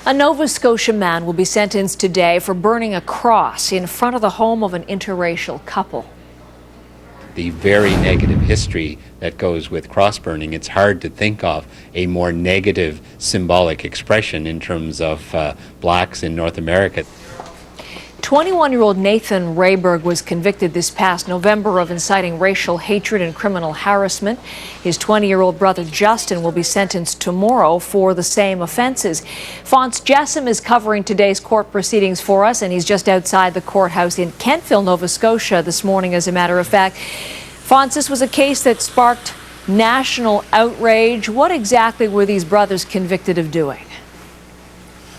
A Nova Scotia man will be sentenced today for burning a cross in front of the home of an interracial couple. The very negative history that goes with cross burning, it's hard to think of a more negative symbolic expression in terms of blacks in North America. 21-year-old Nathan Rayberg was convicted this past November of inciting racial hatred and criminal harassment. His 20-year-old brother Justin will be sentenced tomorrow for the same offenses. Phonse Jessom is covering today's court proceedings for us, and he's just outside the courthouse in Kentville, Nova Scotia this morning, as a matter of fact. Phonse, this was a case that sparked national outrage. What exactly were these brothers convicted of doing?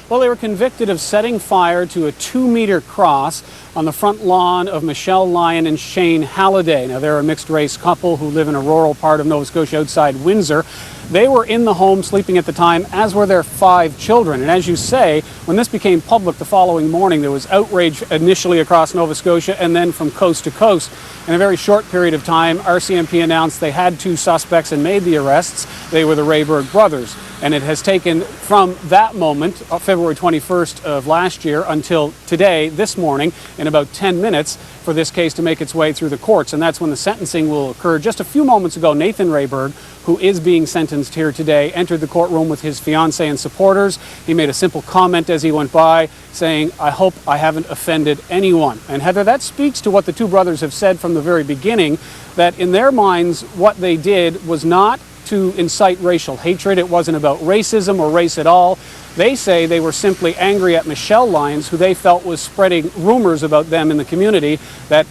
Well, they were convicted of setting fire to a 2-meter cross on the front lawn of Michelle Lyon and Shane Halliday. Now, they're a mixed-race couple who live in a rural part of Nova Scotia outside Windsor. They were in the home sleeping at the time, as were their 5 children. And as you say, when this became public the following morning, there was outrage initially across Nova Scotia and then from coast to coast. In a very short period of time, RCMP announced they had 2 suspects and made the arrests. They were the Rayberg brothers. And it has taken from that moment, February 21st of last year, until today, this morning, in about 10 minutes, for this case to make its way through the courts. And that's when the sentencing will occur. Just a few moments ago, Nathan Rayberg, who is being sentenced here today, entered the courtroom with his fiancée and supporters. He made a simple comment as he went by, saying, "I hope I haven't offended anyone." And Heather, that speaks to what the 2 brothers have said from the very beginning, that in their minds, what they did was not to incite racial hatred. It wasn't about racism or race at all. They say they were simply angry at Michelle Lyons, who they felt was spreading rumors about them in the community, that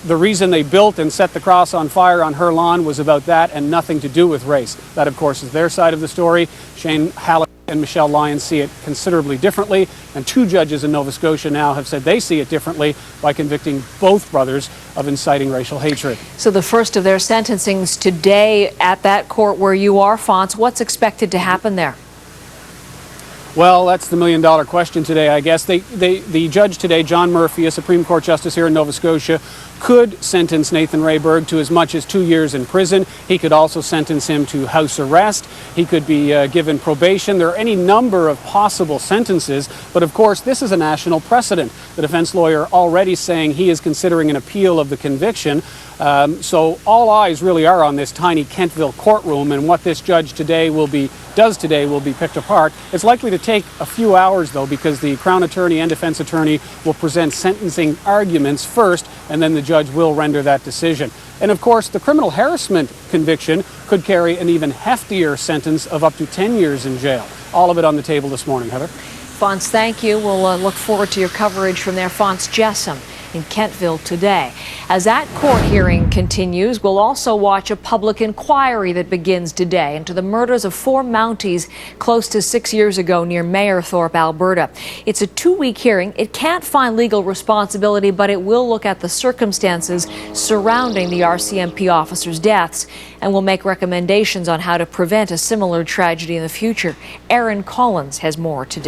the reason they built and set the cross on fire on her lawn was about that and nothing to do with race. That, of course, is their side of the story. Shane Halliday and Michelle Lyons see it considerably differently, and 2 judges in Nova Scotia now have said they see it differently by convicting both brothers of inciting racial hatred. So the first of their sentencings today at that court where you are, Phonse. What's expected to happen there? Well, that's the million-dollar question today, I guess. The judge today, John Murphy, a Supreme Court justice here in Nova Scotia, could sentence Nathan Rayberg to as much as 2 years in prison. He could also sentence him to house arrest. He could be given probation. There are any number of possible sentences, but of course this is a national precedent. The defense lawyer already saying he is considering an appeal of the conviction. So all eyes really are on this tiny Kentville courtroom, and what this judge does today will be picked apart. It's likely to take a few hours, though, because the Crown Attorney and Defense Attorney will present sentencing arguments first, and then the judge will render that decision. And of course, the criminal harassment conviction could carry an even heftier sentence of up to 10 years in jail. All of it on the table this morning, Heather. Phonse, thank you. We'll look forward to your coverage from there. Phonse Jessom in Kentville today. As that court hearing continues, we'll also watch a public inquiry that begins today into the murders of 4 Mounties close to 6 years ago near Mayerthorpe, Alberta. It's a 2-week hearing. It can't find legal responsibility, but it will look at the circumstances surrounding the RCMP officers' deaths and will make recommendations on how to prevent a similar tragedy in the future. Aaron Collins has more today.